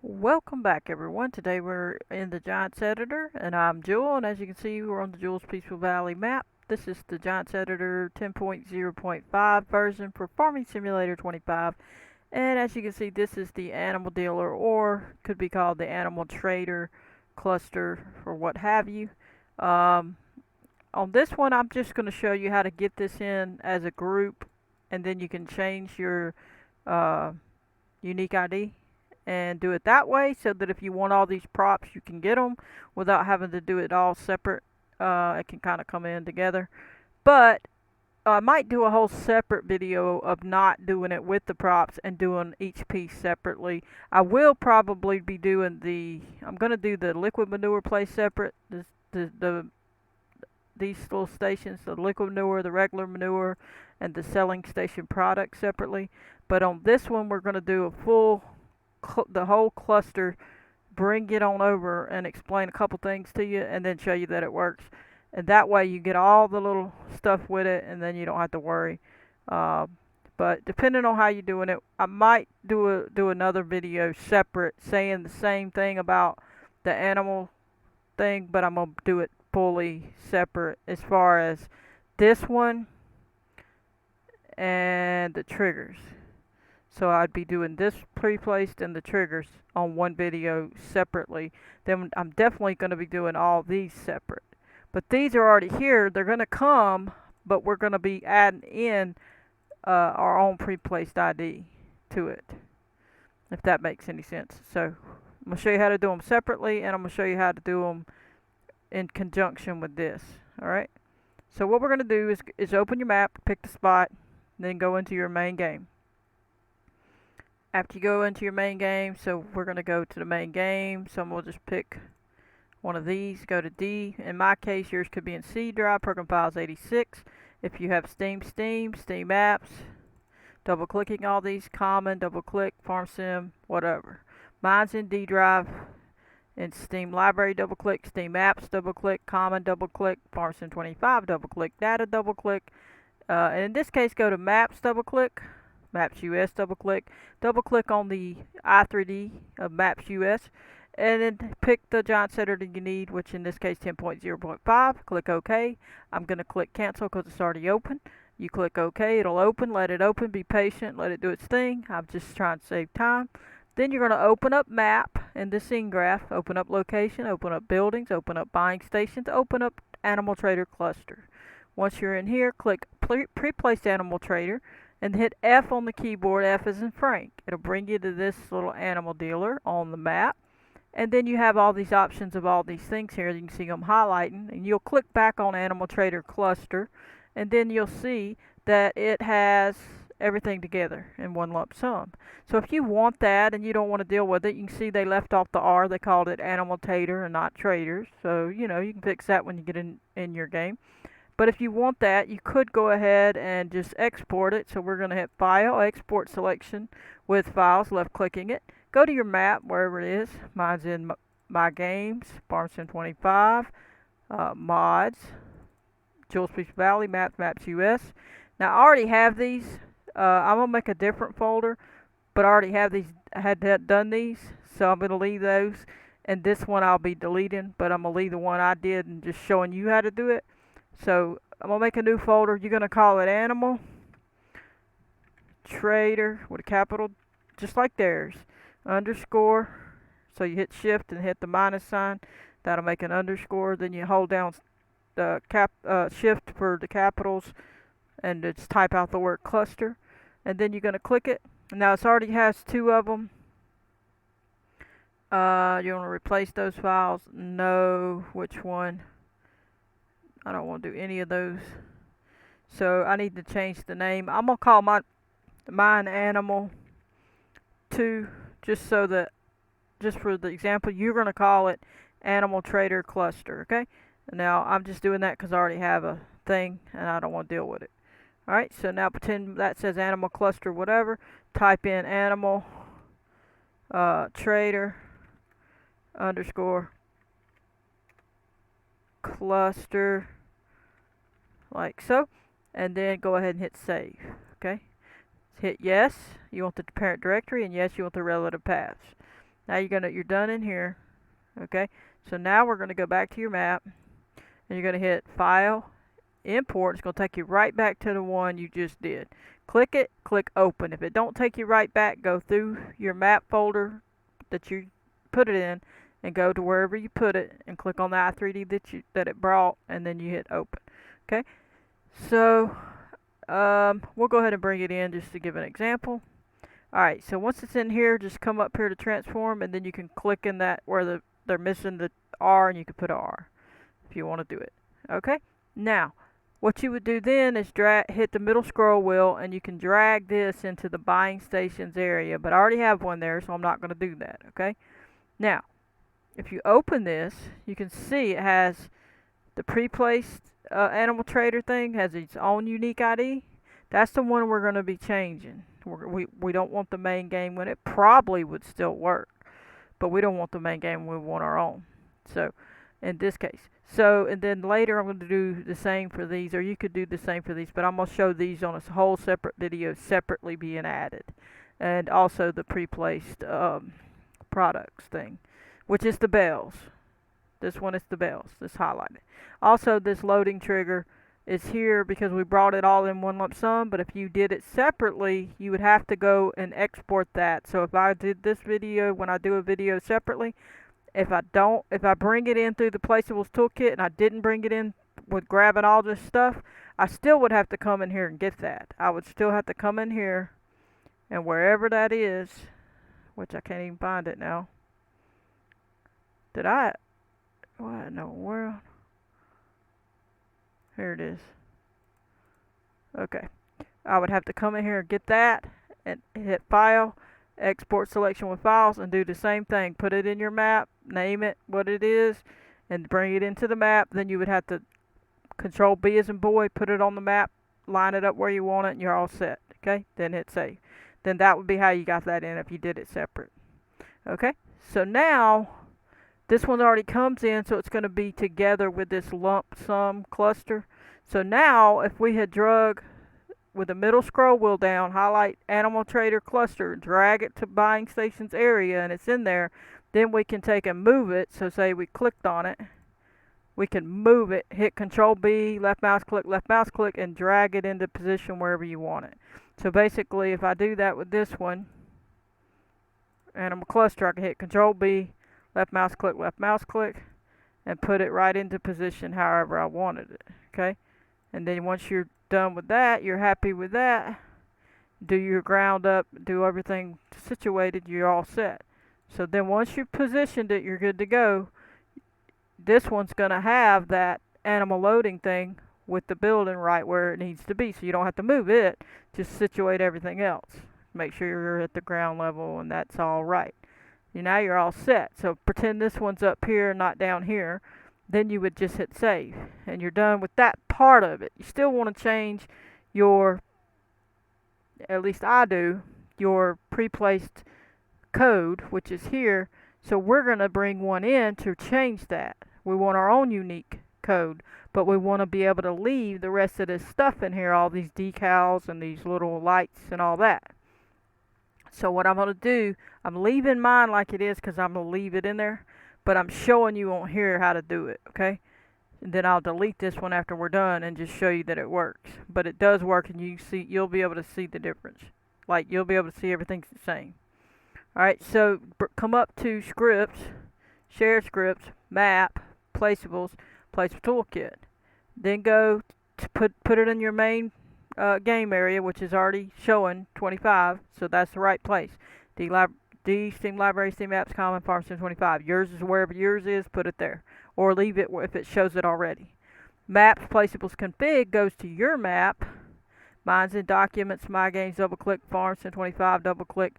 Welcome back, everyone. Today we're in the Giants Editor, and I'm Jewel, and as you can see, we're on the Jewel's Peaceful Valley map. This is the Giants Editor 10.0.5 version for Farming Simulator 25, and as you can see, this is the Animal Dealer, or could be called the Animal Trader cluster, or what have you. Um, on this one, I'm just going to show you how to get this in as a group, and then you can change your uh, unique ID and do it that way so that if you want all these props you can get them without having to do it all separate. It can kind of come in together, but I might do a whole separate video of not doing it with the props and doing each piece separately. I will probably be doing I'm going to do the liquid manure place separate, these little stations, the liquid manure, the regular manure, and the selling station product separately. But on this one, we're going to do a the whole cluster, bring it on over and explain a couple things to you, and then show you that it works. And that way you get all the little stuff with it, and then you don't have to worry. Uh, but depending on how you're doing it, I might do another video separate saying the same thing about the animal thing, but I'm gonna do it fully separate as far as this one and the triggers. So I'd be doing this pre-placed and the triggers on one video separately. Then I'm definitely going to be doing all these separate. But these are already here. They're going to come, but we're going to be adding in our own pre-placed ID to it, if that makes any sense. So I'm going to show you how to do them separately, and I'm going to show you how to do them in conjunction with this. Alright? So what we're going to do is open your map, pick the spot, then go into your main game. After you go into your main game, so we're going to go to the main game, so we'll just pick one of these, go to D. In my case, yours could be in C drive, program files 86. If you have Steam apps, double clicking all these, common, double click, farm sim, whatever. Mine's in D drive, in Steam library, double click, Steam apps, double click, common, double click, farm sim 25, double click, data, double click. And in this case, go to maps, double click. Maps US, double click on the i3D of Maps US, and then pick the Giants Editor you need, which in this case 10.0.5. Click OK. I'm going to click cancel because it's already open. You click OK, it'll open, let it open, be patient, let it do its thing. I'm just trying to save time. Then you're going to open up map in the scene graph, open up location, open up buildings, open up buying stations, open up animal trader cluster. Once you're in here, click pre-placed animal trader and hit F on the keyboard. F as in Frank. It'll bring you to this little animal dealer on the map. And then you have all these options of all these things here. You can see them highlighting. And you'll click back on Animal Trader Cluster. And then you'll see that it has everything together in one lump sum. So if you want that and you don't want to deal with it, you can see they left off the R. They called it Animal Tater and not Traders. So, you can fix that when you get in your game. But if you want that, you could go ahead and just export it. So we're going to hit File, Export Selection with Files, left clicking it. Go to your map, wherever it is. Mine's in My Games, FarmSim 25, Mods, Jules Peach Valley, Maps US. Now I already have these. I'm going to make a different folder, but I already have these. I had done these, so I'm going to leave those. And this one I'll be deleting, but I'm going to leave the one I did and just showing you how to do it. So I'm going to make a new folder. You're going to call it Animal Trader with a capital, just like theirs. Underscore. So you hit shift and hit the minus sign. That'll make an underscore. Then you hold down the shift for the capitals and just type out the word cluster. And then you're going to click it. Now it already has two of them. You want to replace those files? No. Which one? I don't want to do any of those. So I need to change the name. I'm going to call mine Animal 2, just for the example. You're going to call it Animal Trader Cluster, okay? Now I'm just doing that because I already have a thing and I don't want to deal with it. Alright, so now pretend that says Animal Cluster whatever. Type in Animal Trader underscore cluster, like so, and then go ahead and hit save. Okay, hit yes, you want the parent directory, and yes, you want the relative paths. Now you're done in here. Okay, so now we're gonna go back to your map, and you're gonna hit File, Import. It's gonna take you right back to the one you just did. Click it, click Open. If it don't take you right back, go through your map folder that you put it in, and go to wherever you put it, and click on the i3D that it brought, and then you hit Open. Okay, so we'll go ahead and bring it in just to give an example. Alright, so once it's in here, just come up here to transform, and then you can click in that where they're missing the R, and you can put a R if you want to do it. Okay, now what you would do then is hit the middle scroll wheel, and you can drag this into the buying stations area, but I already have one there, so I'm not going to do that. Okay, now if you open this, you can see it has the pre-placed animal trader thing, has its own unique ID. That's the one we're going to be changing. We don't want the main game when it probably would still work, but we don't want the main game, we want our own. So in this case, and then later I'm going to do the same for these, or you could do the same for these, but I'm going to show these on a whole separate video separately being added, and also the pre-placed products thing, which is the bells. This one is the bells, this highlighted. Also, this loading trigger is here because we brought it all in one lump sum, but if you did it separately, you would have to go and export that. So if I did this video, when I do a video separately, if I bring it in through the Placeables toolkit and I didn't bring it in with grabbing all this stuff, I still would have to come in here and get that. I would still have to come in here, and wherever that is, which I can't even find it now. What in the world? Here it is. Okay. I would have to come in here and get that, and hit File, Export Selection with Files, and do the same thing. Put it in your map, name it what it is, and bring it into the map. Then you would have to Control B as in boy, put it on the map, line it up where you want it, and you're all set. Okay? Then hit Save. Then that would be how you got that in if you did it separate. Okay? So now this one already comes in, so it's going to be together with this lump sum cluster. So now, if we had drug with the middle scroll wheel down, highlight Animal Trader Cluster, drag it to Buying Stations area, and it's in there, then we can take and move it. So say we clicked on it, we can move it, hit Control B, left mouse click, and drag it into position wherever you want it. So basically, if I do that with this one, Animal Cluster, I can hit Control B, left mouse click, and put it right into position however I wanted it. Okay, and then once you're done with that, you're happy with that, do your ground up, do everything situated, you're all set. So then once you've positioned it, you're good to go. This one's going to have that animal loading thing with the building right where it needs to be, so you don't have to move it, just situate everything else. Make sure you're at the ground level and that's all right. Now you're all set. So pretend this one's up here, not down here. Then you would just hit Save, and you're done with that part of it. You still want to change your, at least I do, your pre-placed code, which is here. So we're going to bring one in to change that. We want our own unique code, but we want to be able to leave the rest of this stuff in here, all these decals and these little lights and all that. So what I'm going to do, I'm leaving mine like it is because I'm going to leave it in there, but I'm showing you on here how to do it, okay? And then I'll delete this one after we're done and just show you that it works. But it does work, and you'll be able to see the difference. Like, you'll be able to see everything's the same. Alright, so come up to Scripts, Share Scripts, Map, Placeables, Placeable Toolkit. Then go to put it in your main game area, which is already showing 25, so that's the right place. D, Steam Library, Steam Apps, Common, Farm Sim 25. Yours is wherever yours is, put it there. Or leave it if it shows it already. Maps, Placeables, Config goes to your map. Mine's in Documents, My Games, double click, Farm Sim 25, double click,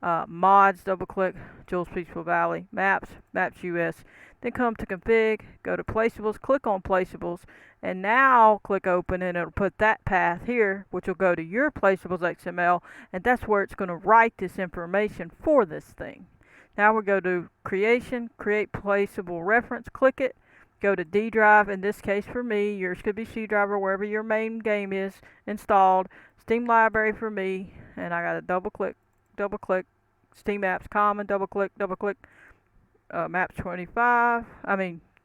Mods, double click, Jules Peaceful Valley, Maps, Maps US. Then come to Config, go to Placeables, click on Placeables, and now click Open, and it'll put that path here, which will go to your Placeables XML, and that's where it's going to write this information for this thing. Now we go to Creation, Create Placeable Reference, click it, go to D drive. In this case for me, yours could be C drive or wherever your main game is installed. Steam Library for me, and I got to double click, Steam apps common, double click, maps 25,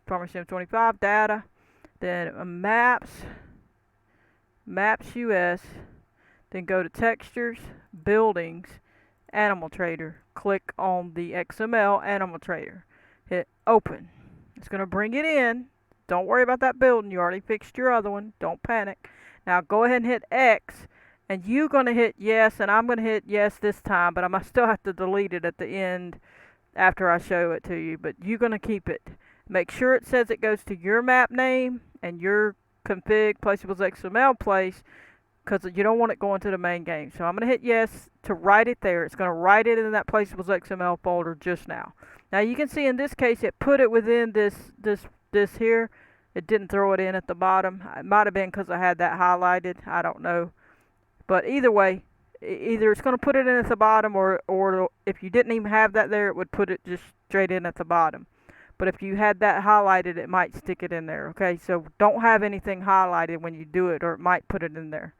Farmer Sim 25, data, then maps US, then go to textures, buildings, animal trader, click on the XML animal trader, hit open. It's going to bring it in. Don't worry about that building, you already fixed your other one, don't panic. Now go ahead and hit X, and you're going to hit yes, and I'm going to hit yes this time, but I must still have to delete it at the end after I show it to you, but you're going to keep it. Make sure it says it goes to your map name and your config placeables XML place, because you don't want it going to the main game. So I'm going to hit yes to write it there. It's going to write it in that placeables XML folder just now. Now you can see in this case it put it within this here. It didn't throw it in at the bottom. It might have been because I had that highlighted. I don't know. But either way, either it's going to put it in at the bottom, or if you didn't even have that there, it would put it just straight in at the bottom. But if you had that highlighted, it might stick it in there. Okay, so don't have anything highlighted when you do it, or it might put it in there.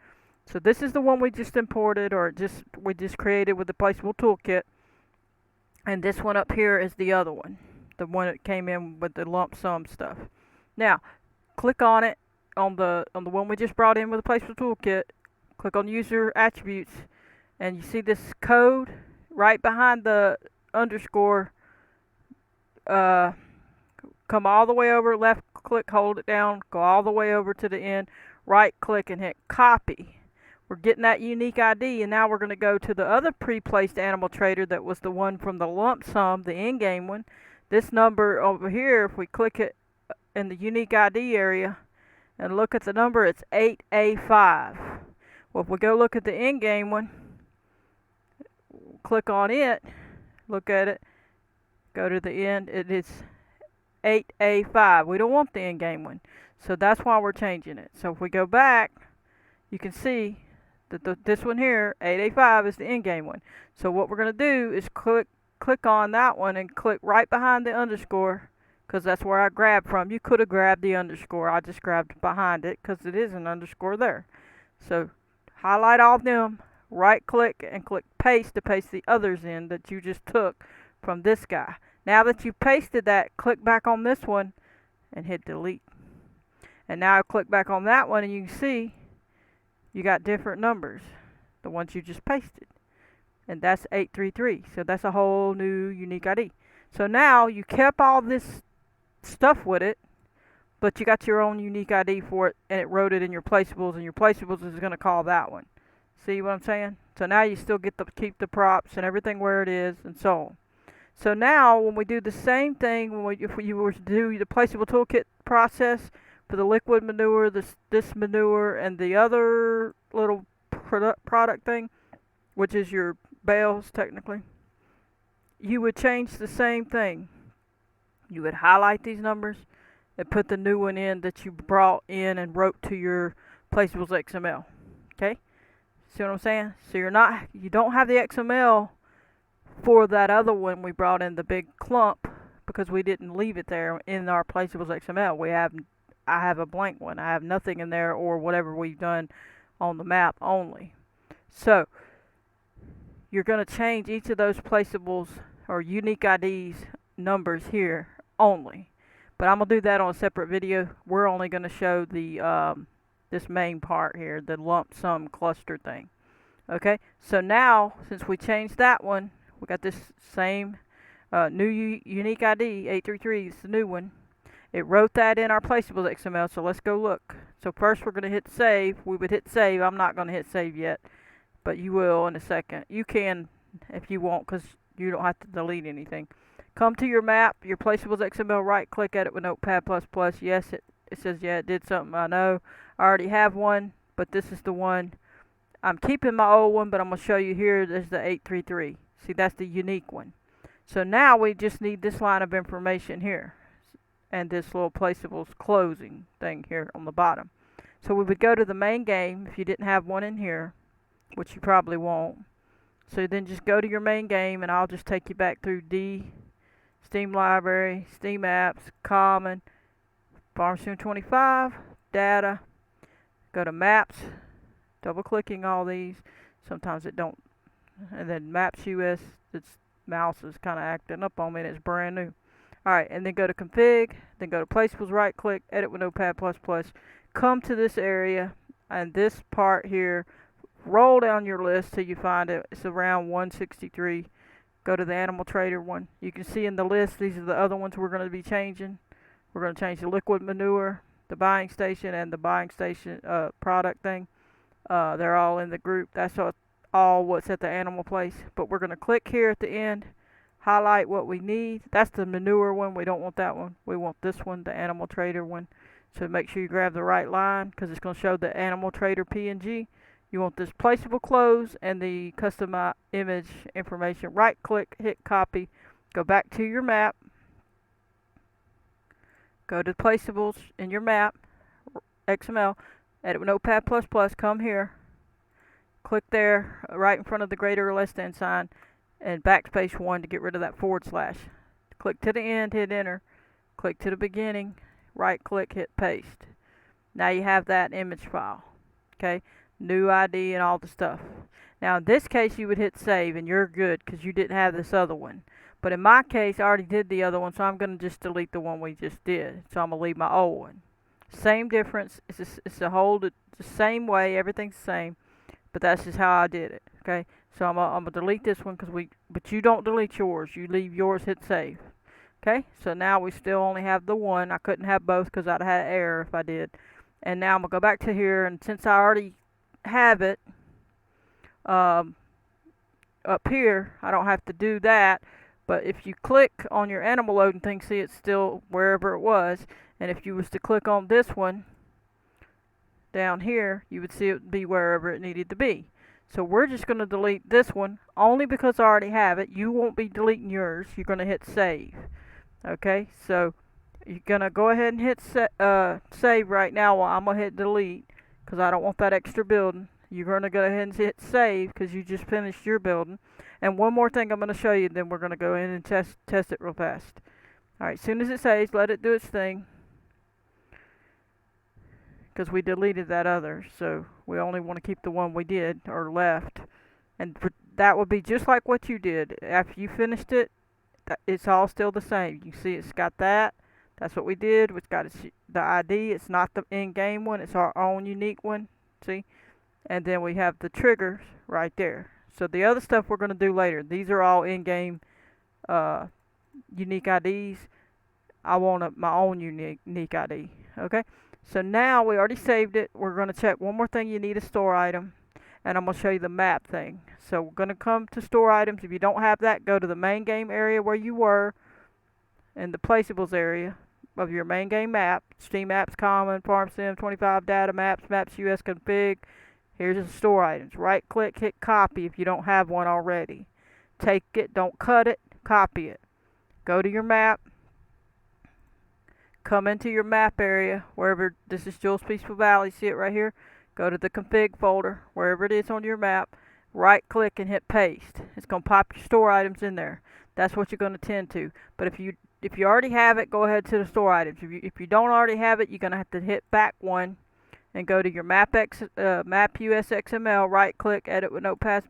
So this is the one we just imported, or we just created with the placeable toolkit. And this one up here is the other one, the one that came in with the lump sum stuff. Now, click on it on the one we just brought in with the placeable toolkit. Click on user attributes, and you see this code right behind the underscore. Come all the way over, left click, hold it down, go all the way over to the end, right click and hit copy. We're getting that unique ID, and now we're going to go to the other pre-placed animal trader that was the one from the lump sum, the in-game one. This number over here, if we click it in the unique ID area and look at the number, it's 8A5. Well, if we go look at the in-game one, click on it, look at it, go to the end, it is 8A5. We don't want the in-game one, so that's why we're changing it. So if we go back, you can see that this one here, 8A5, is the in-game one. So what we're going to do is click on that one and click right behind the underscore, because that's where I grabbed from. You could have grabbed the underscore. I just grabbed behind it because it is an underscore there. So highlight all of them, right click, and click paste to paste the others in that you just took from this guy. Now that you've pasted that, click back on this one and hit delete. And now I click back on that one, and you can see you got different numbers, the ones you just pasted. And that's 833. So that's a whole new unique ID. So now you kept all this stuff with it, but you got your own unique ID for it, and it wrote it in your placeables, and your placeables is going to call that one. See what I'm saying? So now you still get to keep the props and everything where it is, and so on. So now when we do the same thing, if you were to do the placeable toolkit process for the liquid manure, this manure, and the other little product thing, which is your bales technically, you would change the same thing. You would highlight these numbers and put the new one in that you brought in and wrote to your placeables XML. Okay? See what I'm saying? So you don't have the XML for that other one we brought in, the big clump, because we didn't leave it there in our placeables XML. I have a blank one. I have nothing in there, or whatever we've done on the map only. So you're going to change each of those placeables or unique IDs numbers here only. But I'm going to do that on a separate video. We're only going to show the this main part here, the lump sum cluster thing. Okay, so now since we changed that one, we got this same new unique ID, 833, it's the new one. It wrote that in our placeables XML, so let's go look. So first we're going to hit save. We would hit save. I'm not going to hit save yet, but you will in a second. You can if you want, because you don't have to delete anything. Come to your map, your placeables XML, right click at it with Notepad++. Yes, it says, yeah, it did something. I know. I already have one, but this is the one. I'm keeping my old one, but I'm going to show you here. There's the 833. See, that's the unique one. So now we just need this line of information here, and this little placeables closing thing here on the bottom. So we would go to the main game if you didn't have one in here, which you probably won't. So then just go to your main game, and I'll just take you back through D, Steam Library, Steam Apps, Common, Farm Sim 25, Data, go to Maps, double clicking all these. Sometimes it don't and then Maps US. Its mouse is kind of acting up on me, and it's brand new. All right, and then go to config, then go to placeables, right click, edit with Notepad++, come to this area, and this part here, roll down your list till you find it. It's around 163. Go to the animal trader one. You can see in the list, these are the other ones we're going to be changing. We're going to change the liquid manure, the buying station, and the buying station product thing. They're all in the group. That's all what's at the animal place. But we're going to click here at the end, highlight what we need. That's the manure one. We don't want that one. We want this one, the animal trader one. So make sure you grab the right line because it's going to show the animal trader PNG. You want this placeable close and the custom image information. Right click, hit copy, go back to your map, go to placeables in your map, XML, edit with Notepad++, come here, click there right in front of the greater or less than sign, and backspace 1 to get rid of that /. Click to the end, hit enter, click to the beginning, right click, hit paste. Now you have that image file. Okay, new ID and all the stuff. Now in this case you would hit save and you're good because you didn't have this other one. But in my case I already did the other one, so I'm going to just delete the one we just did. So I'm going to leave my old one. Same difference, it's the same way, everything's the same, but that's just how I did it. Okay, so I'm gonna delete this one but you don't delete yours, you leave yours, hit save. Okay, so now we still only have the one. I couldn't have both because I'd had error if I did. And now I'm gonna go back to here, and since I already have it up here, I don't have to do that. But if you click on your animal loading thing, see it's still wherever it was. And if you was to click on this one down here, you would see it would be wherever it needed to be. So we're just going to delete this one only because I already have it. You won't be deleting yours. You're going to hit save. Okay, so you're going to go ahead and hit save right now while I'm going to hit delete because I don't want that extra building. You're going to go ahead and hit save because you just finished your building. And one more thing I'm going to show you, then we're going to go in and test it real fast. Alright, as soon as it saves, let it do its thing. Because we deleted that other, so we only want to keep the one we did, or left. And that would be just like what you did. After you finished it, it's all still the same. You see it's got that. That's what we did. It's got the ID. It's not the in-game one. It's our own unique one. See? And then we have the triggers right there. So the other stuff we're going to do later. These are all in-game unique IDs. I want my own unique ID. Okay? So now we already saved it. We're going to check one more thing. You need a store item. And I'm going to show you the map thing. So we're going to come to store items. If you don't have that, go to the main game area where you were. In the placeables area of your main game map. Steam Apps Common, FarmSim 25 Data Maps, Maps US Config. Here's the store items. Right click, hit copy if you don't have one already. Take it, don't cut it, copy it. Go to your map. Come into your map area, wherever, this is Jules Peaceful Valley, see it right here? Go to the config folder, wherever it is on your map, right click and hit paste. It's going to pop your store items in there. That's what you're going to tend to. But if you already have it, go ahead to the store items. If you don't already have it, you're going to have to hit back one and go to your map US XML, right click, edit with Notepad++,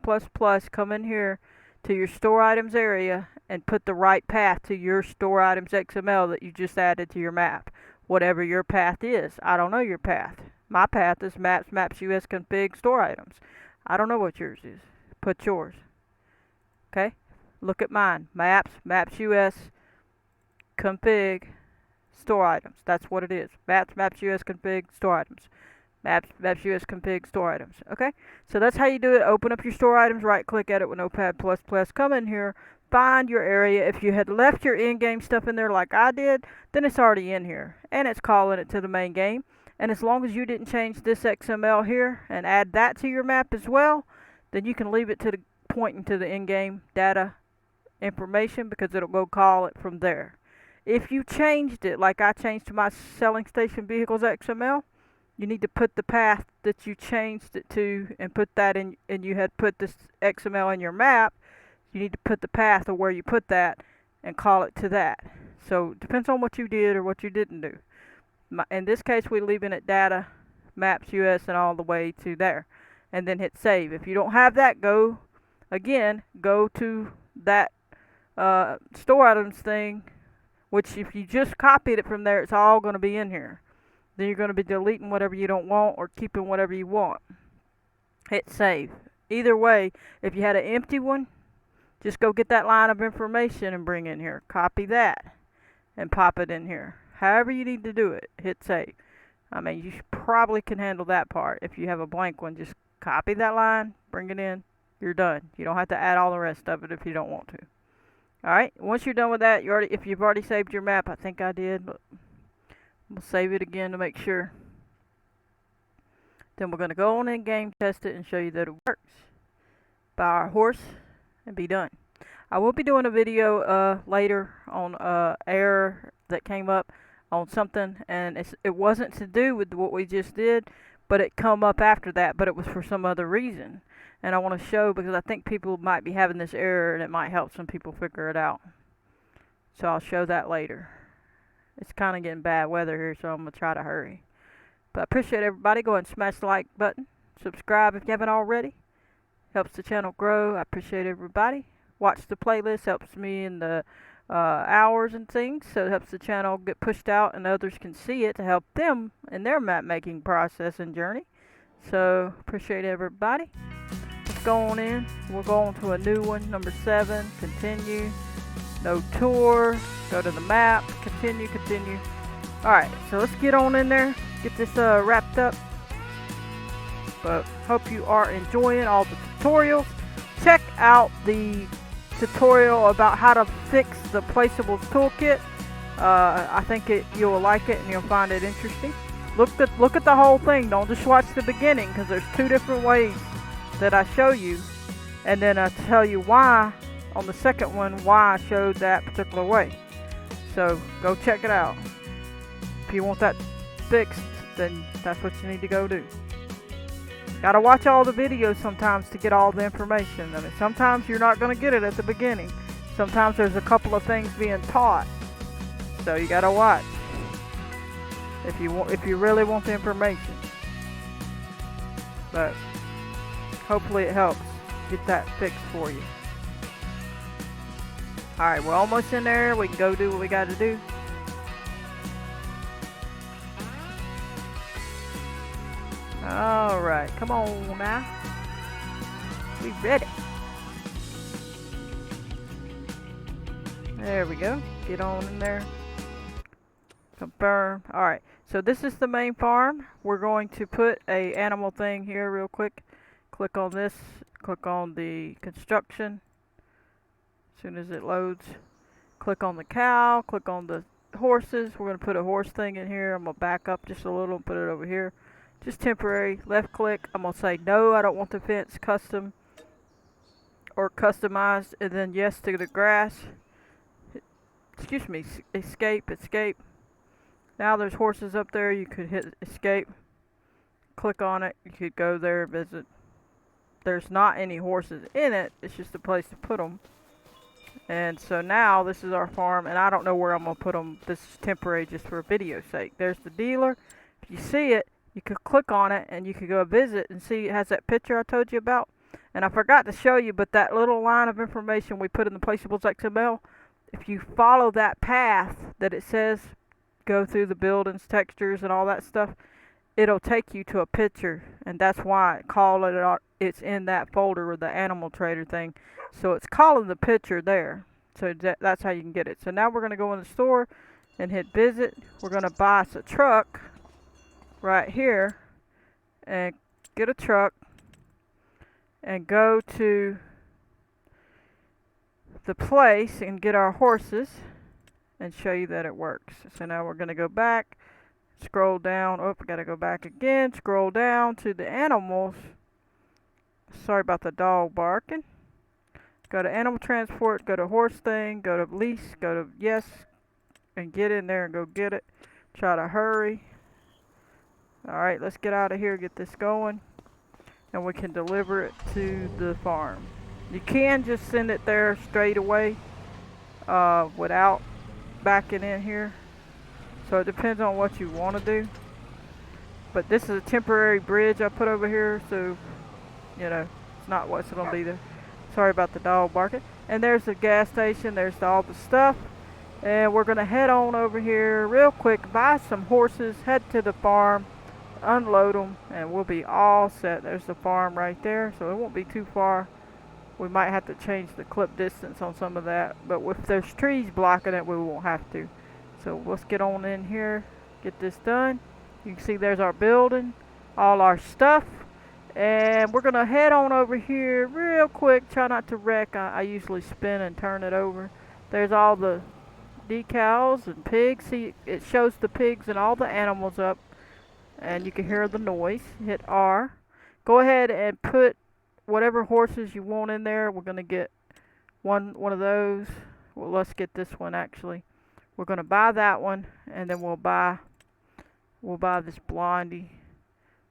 come in here to your store items area and put the right path to your store items XML that you just added to your map. Whatever your path is. I don't know your path. My path is maps US config store items. I don't know what yours is. Put yours. Okay? Look at mine. Maps US config store items. That's what it is. Maps US config store items. Maps US config store items. Okay? So that's how you do it. Open up your store items, right click, edit with Notepad++, come in here, find your area. If you had left your in-game stuff in there like I did, then it's already in here. And it's calling it to the main game. And as long as you didn't change this XML here and add that to your map as well, then you can leave it to the pointing to the in-game data information because it'll go call it from there. If you changed it like I changed to my selling station vehicles XML, you need to put the path that you changed it to and put that in, and you had put this XML in your map. You need to put the path of where you put that and call it to that. So it depends on what you did or what you didn't do. In this case, we're leaving it data, maps US, and all the way to there. And then hit save. If you don't have that, go again, go to that store items thing, which if you just copied it from there, it's all going to be in here. Then you're going to be deleting whatever you don't want or keeping whatever you want. Hit save. Either way, if you had an empty one, just go get that line of information and bring in here. Copy that and pop it in here. However you need to do it, hit save. I mean, you probably can handle that part. If you have a blank one, just copy that line, bring it in, you're done. You don't have to add all the rest of it if you don't want to. Alright, once you're done with that, if you've already saved your map, I think I did, but we'll save it again to make sure. Then we're going to go on in game, test it, and show you that it works. Buy our horse, and be done. I will be doing a video later on error that came up on something, and it wasn't to do with what we just did, but it come up after that, but it was for some other reason. And I want to show, because I think people might be having this error, and it might help some people figure it out. So I'll show that later. It's kind of getting bad weather here, so I'm going to try to hurry. But I appreciate everybody. Go ahead and smash the like button. Subscribe if you haven't already. Helps the channel grow. I appreciate everybody. Watch the playlist. Helps me in the hours and things. So it helps the channel get pushed out and others can see it to help them in their map making process and journey. So appreciate everybody. Let's go on in. We'll go on to a new one. Number 7. Continue. No tour. Go to the map. Continue. Continue. Alright. So let's get on in there. Get this wrapped up. But hope you are enjoying all the tutorials. Check out the tutorial about how to fix the placeables toolkit. I think you'll like it and you'll find it interesting. Look at the whole thing. Don't just watch the beginning, because there's 2 different ways that I show you, and then I tell you why on the second one why I showed that particular way. So go check it out. If you want that fixed, then that's what you need to go do. Gotta watch all the videos sometimes to get all the information. I mean, sometimes you're not gonna get it at the beginning. Sometimes there's a couple of things being taught, so you gotta watch if you really want the information. But hopefully it helps get that fixed for you. Alright, we're almost in there. We can go do what we gotta do. Alright, come on now. We ready. There we go. Get on in there. Confirm. Alright, so this is the main farm. We're going to put a animal thing here real quick. Click on this. Click on the construction. As soon as it loads, click on the cow. Click on the horses. We're going to put a horse thing in here. I'm going to back up just a little and put it over here. Just temporary. Left click. I'm going to say no, I don't want the fence custom or customized. And then yes to the grass. Excuse me. Escape. Now there's horses up there. You could hit escape. Click on it. You could go there and visit. There's not any horses in it. It's just a place to put them. And so now this is our farm. And I don't know where I'm going to put them. This is temporary just for video's sake. There's the dealer. If you see it, you could click on it and you could go visit and see it has that picture I told you about. And I forgot to show you, but that little line of information we put in the placeables XML, if you follow that path that it says, go through the buildings, textures, and all that stuff, it'll take you to a picture. And that's why I call it, it's in that folder with the animal trader thing. So it's calling the picture there. So that's how you can get it. So now we're going to go in the store and hit visit. We're going to buy us a truck right here and get a truck and go to the place and get our horses and show you that it works. So now we're going to go back, scroll down. Oh, we got to go back again. Scroll down to the animals. Sorry about the dog barking. Go to animal transport, go to horse thing, go to lease, go to yes, and get in there and go get it. Try to hurry. Alright, let's get out of here, get this going, and we can deliver it to the farm. You can just send it there straight away without backing in here. So it depends on what you want to do. But this is a temporary bridge I put over here, so, you know, it's not what's going to be there. Sorry about the dog barking. And there's the gas station. There's all the stuff. And we're going to head on over here real quick, buy some horses, head to the farm, unload them, and we'll be all set. There's the farm right there, so it won't be too far. We might have to change the clip distance on some of that, but if there's trees blocking it, we won't have to. So let's get on in here, get this done. You can see there's our building, all our stuff, and we're gonna head on over here real quick. Try not to wreck. I usually spin and turn it over. There's all the decals and pigs. See, it shows the pigs and all the animals up, and you can hear the noise. Hit R. Go ahead and put whatever horses you want in there. We're gonna get one of those. Well, let's get this one actually. We're gonna buy that one, and then we'll buy this blondie.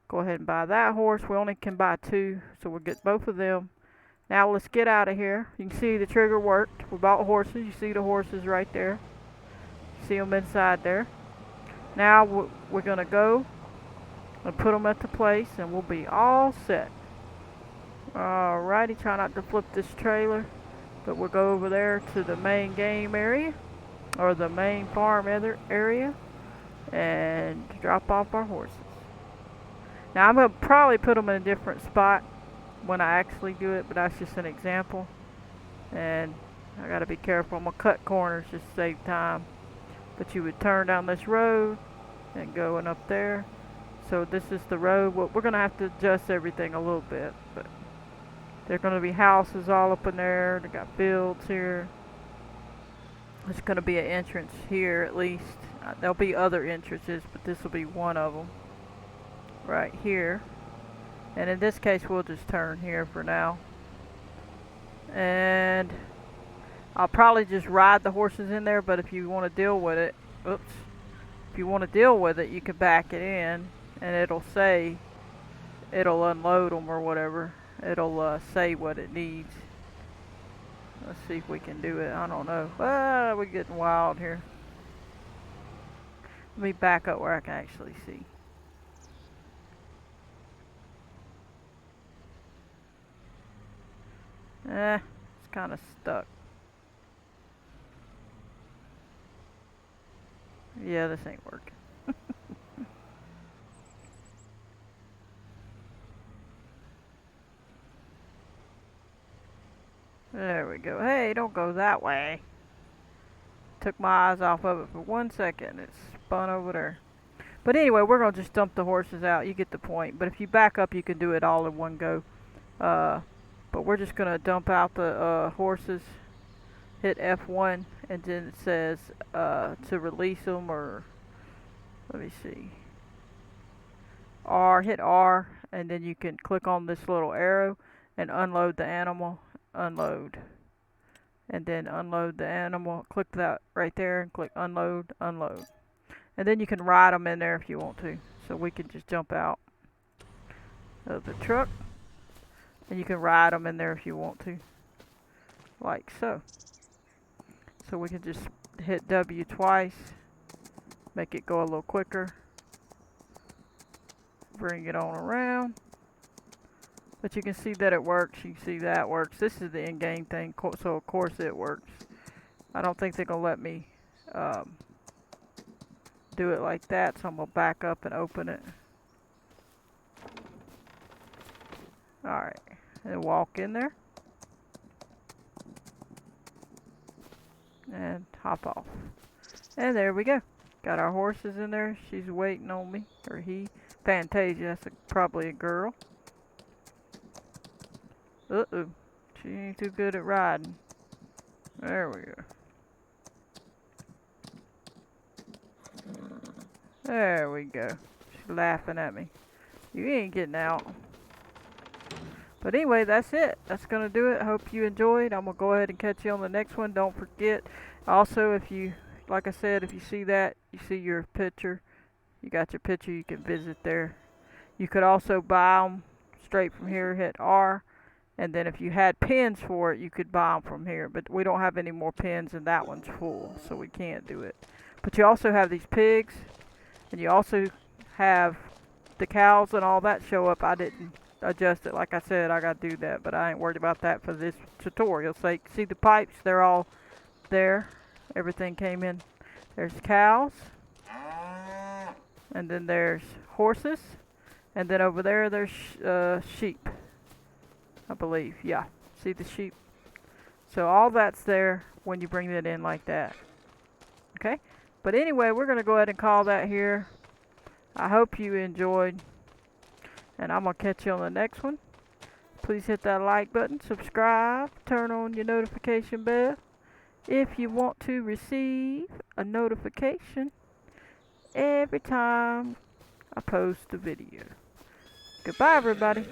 Go ahead and buy that horse. We only can buy 2, so we'll get both of them. Now let's get out of here. You can see the trigger worked. We bought horses. You see the horses right there. See them inside there. Now we're gonna go and put them at the place, and we'll be all set. Alrighty, try not to flip this trailer, but we'll go over there to the main game area, or the main farm area, and drop off our horses. Now I'm going to probably put them in a different spot when I actually do it, but that's just an example, and I got to be careful. I'm going to cut corners just to save time, but you would turn down this road and going up there. So this is the road. Well, we're going to have to adjust everything a little bit, but there's going to be houses all up in there. They got fields here. There's going to be an entrance here at least. There'll be other entrances, but this will be one of them right here. And in this case, we'll just turn here for now. And I'll probably just ride the horses in there, but if you want to deal with it, if you want to deal with it, you can back it in, and it'll say, it'll unload them or whatever. It'll say what it needs. Let's see if we can do it. I don't know. We're getting wild here. Let me back up where I can actually see. It's kind of stuck. Yeah, this ain't working. There we go. Hey, don't go that way. Took my eyes off of it for 1 second. It spun over there. But anyway, we're going to just dump the horses out. You get the point. But if you back up, you can do it all in one go. But we're just going to dump out the horses. Hit F1, and then it says to release them, or let me see. R, hit R, and then you can click on this little arrow and unload the animal. Unload, and then unload the animal. Click that right there and click unload, unload, and then you can ride them in there if you want to. So we can just jump out of the truck, and you can ride them in there if you want to, like so. So we can just hit W twice, make it go a little quicker, bring it on around. But you can see that it works. You can see that works. This is the in-game thing, so of course it works. I don't think they're going to let me do it like that, so I'm going to back up and open it. Alright, and walk in there. And hop off. And there we go. Got our horses in there. She's waiting on me, or he. Fantasia, that's probably a girl. Uh-oh, she ain't too good at riding. There we go. There we go. She's laughing at me. You ain't getting out. But anyway, that's it. That's going to do it. Hope you enjoyed. I'm going to go ahead and catch you on the next one. Don't forget, also, if you, like I said, if you see that, you see your picture. You got your picture, you can visit there. You could also buy them straight from here. Hit R. And then if you had pins for it, you could buy them from here. But we don't have any more pins, and that one's full, so we can't do it. But you also have these pigs, and you also have the cows and all that show up. I didn't adjust it. Like I said, I gotta do that, but I ain't worried about that for this tutorial. So you see the pipes, they're all there. Everything came in. There's cows, and then there's horses, and then over there there's sheep, I believe. Yeah, see the sheep? So all that's there when you bring that in like that. Okay? But anyway, we're going to go ahead and call that here. I hope you enjoyed, and I'm going to catch you on the next one. Please hit that like button, subscribe, turn on your notification bell if you want to receive a notification every time I post a video. Goodbye, everybody.